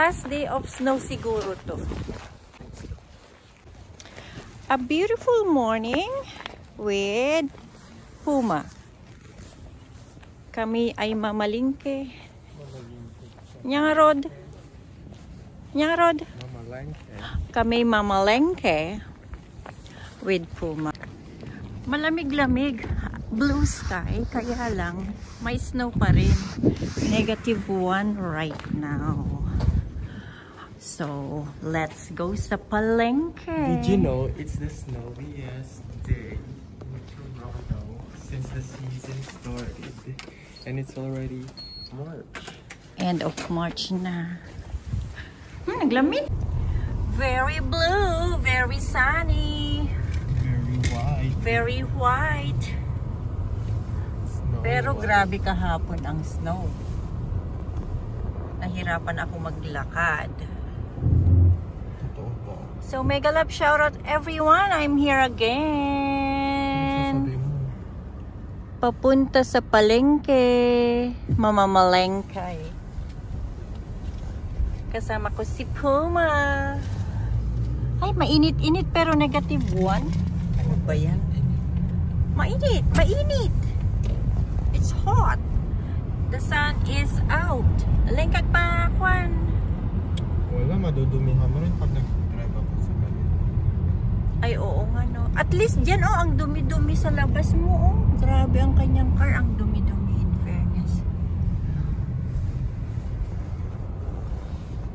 last day of snow siguro to. A beautiful morning with Puma. Kami ay mamalingke. Nyang Rod. Kami mamalengke with Puma. Malamig-lamig, blue sky, kaya lang may snow pa rin. -1 right now. So, let's go sa palengke. Did you know it's the snowiest day in Toronto since the season started? And it's already March. End of March na. Naglamig. Very blue, very sunny. Very white. Very white. Snow Pero white. grabe kahapon ang snow. Nahirapan ako maglakad. Totoo ba? So, mega love shoutout everyone. I'm here Ano again. sasabihin mo? Papunta sa palengke. Mamamalengkay. Kasama ko si Puma. Ay, mainit-init pero -1. Ano ba yan? Mainit! Mainit! It's hot. The sun is out. Lengkag pa, Juan. Wala, madudumihan mo rin pag nag-drive ako sa galit. Ay, oo nga, no. At least dyan, oh, ang dumi-dumi sa labas mo, oh. Grabe ang kanyang car, ang dumi-dumi, in fairness.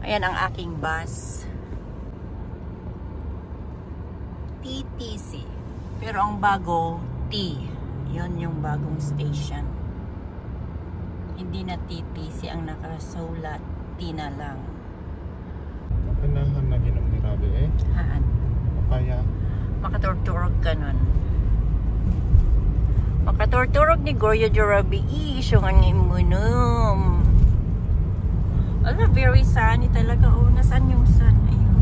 Ayan ang aking bus. TTC. Pero ang bago, T. Yun yung bagong station. Hindi na TTC ang nakasulat. T na lang. Pinahan na ginom ni Rabi eh. Haan. Kaya, Makaturturog ka nun. Makaturturog ni Goryo Jorabi. Isyo nga nga imunom. Ala, very sunny talaga. Oh, nasan yung sun? Ayun.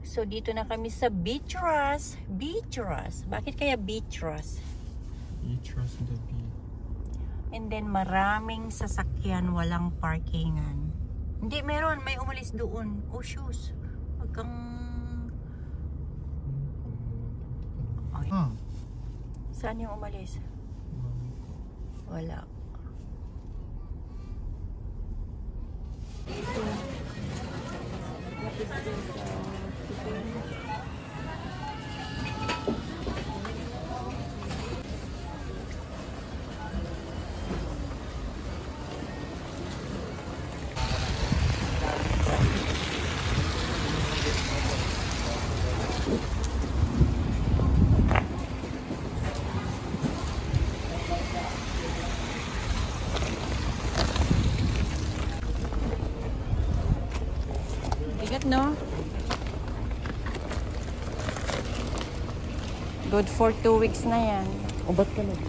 So, dito na kami sa Beatrice. Beatrice. Bakit kaya Beatrice? you trust the beat. And then, maraming sasakyan, walang parkingan. Hindi, meron. May umalis doon. Oh, shoes. Wag kang... Ay. Ah. Saan yung umalis? Wala. Bigat, no? Good for 2 weeks na yan. O, ba't ka nag?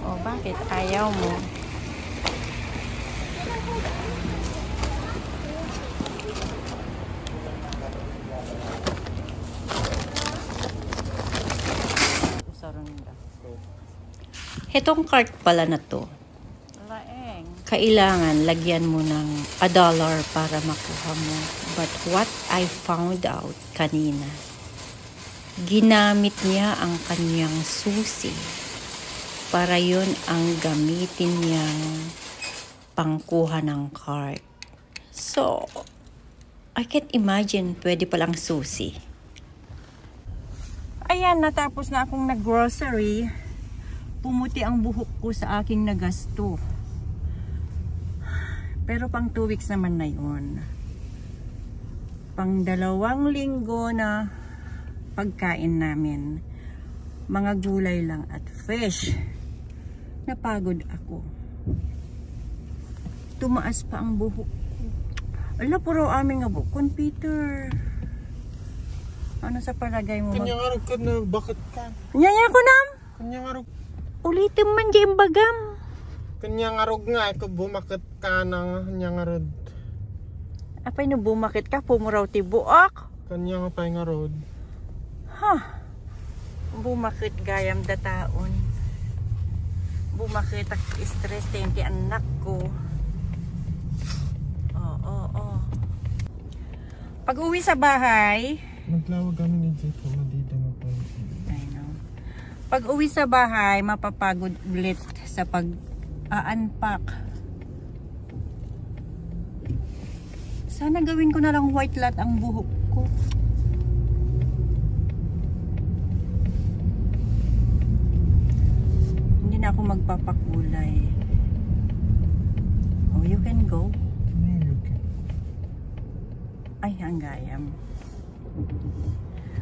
O, bakit? Ayaw mo. Itong cart pala na to. Kailangan lagyan mo ng $1 para makuha mo. But what I found out kanina, ginamit niya ang kanyang susi para yun ang gamitin niyang pangkuha ng card. So, I can't imagine pwede palang susi. Ayan, natapos na akong nag-grocery. Pumuti ang buhok ko sa aking nagasto. Pero pang 2 weeks naman na yun. Pang 2 linggo na pagkain namin. Mga gulay lang at fish. Napagod ako. Tumaas pa ang buhok ko. Ala, puro aming nga bukon, Peter. Ano sa palagay mo? Kanyang arog ka na, bakit ka? Nyanya ko nam! Kanyang arog. Ulitin man dyan bagam. Kanyang arog nga, ikaw bumakit ka ng kanyang arod. Apay no bumakit ka, pumuraw ti buak. Kanyang apay nga arod. Ha? Bumakit gayam dataon. Bumakit ak stress ti anak ko. Pag uwi sa bahay, Nagtawag kami ni Jake kung madida mo po. I know. Pag uwi sa bahay, mapapagod ulit sa pag-unpack. Sana gawin ko na lang white lot ang buhok ko. Hindi na ako magpapakulay. Oh, you can go. Ay, ang gayam.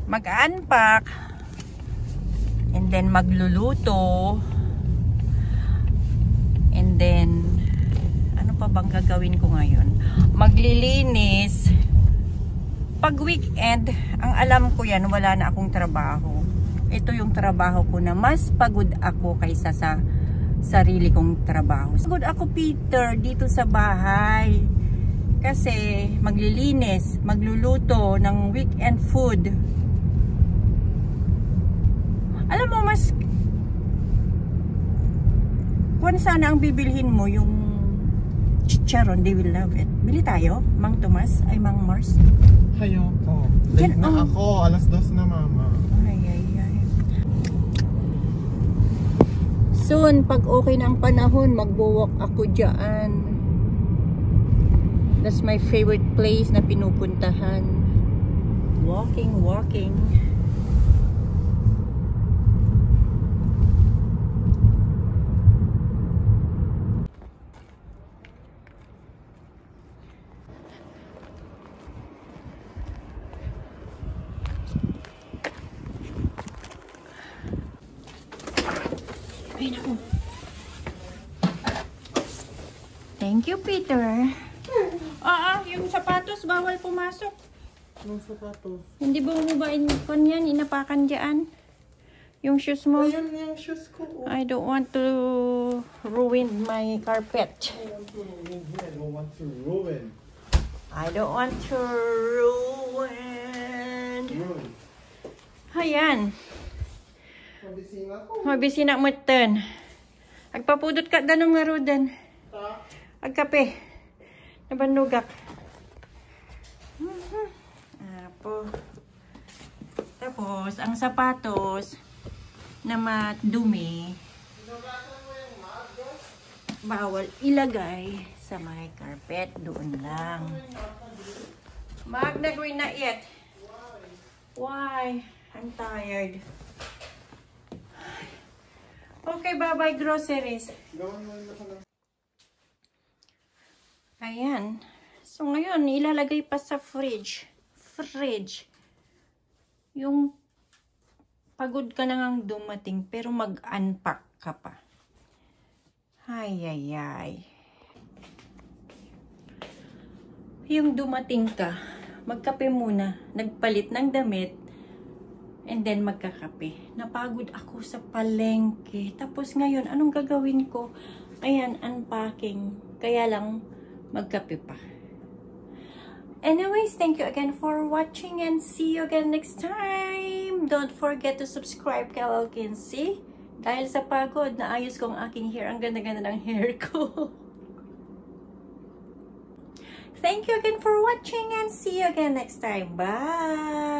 Mag-unpack and then magluluto and then ano pa bang gagawin ko ngayon? Maglilinis. Pag weekend, ang alam ko yan, wala na akong trabaho. Ito yung trabaho ko na mas pagod ako kaysa sa sarili kong trabaho. Pagod ako, Peter, dito sa bahay. Kasi maglilinis, magluluto ng weekend food. Alam mo, mas kung sana ang bibilhin mo yung chicharon, they will love it. Bili tayo, Mang Tomas, ay Mang Mars. Hayoko. Late Yan, na ako. Alas 2 na, mama. Ay. Soon, pag okay na ang panahon, magbo-walk ako dyan. That's my favorite place na pinupuntahan. Walking. Ay, naku. Thank you, Peter. Yung sapatos, bawal pumasok. Anong sapatos? Hindi ba umubain kon yan, inapakan dyan? Yung shoes mo? Ayan yung shoes ko. I don't want to ruin my carpet. I want to ruin here. I don't want to ruin. I don't want to ruin. Ayan. Mabisina ko. Mabisina mo ten. Agpapudot ka danong nga rodan. Agkape. Nabanugak. Tapos, ang sapatos na madumi, bawal ilagay sa may carpet. Doon lang. Magna, we're not yet. Why? I'm tired. Okay, bye-bye groceries. Ayan. So, ngayon, ilalagay pa sa fridge. Yung pagod ka na ngang dumating, pero mag-unpack ka pa. Ay. Yung dumating ka, magkape muna, nagpalit ng damit, and then magkakape. Napagod ako sa palengke. Tapos ngayon, anong gagawin ko? Ayan, unpacking. Kaya lang, magkape pa. Anyways, thank you again for watching and see you again next time. Don't forget to subscribe kay Alkinsi. Dahil sa pagod, naayos ko ang aking hair. Ang ganda-ganda ng hair ko. Thank you again for watching and see you again next time. Bye!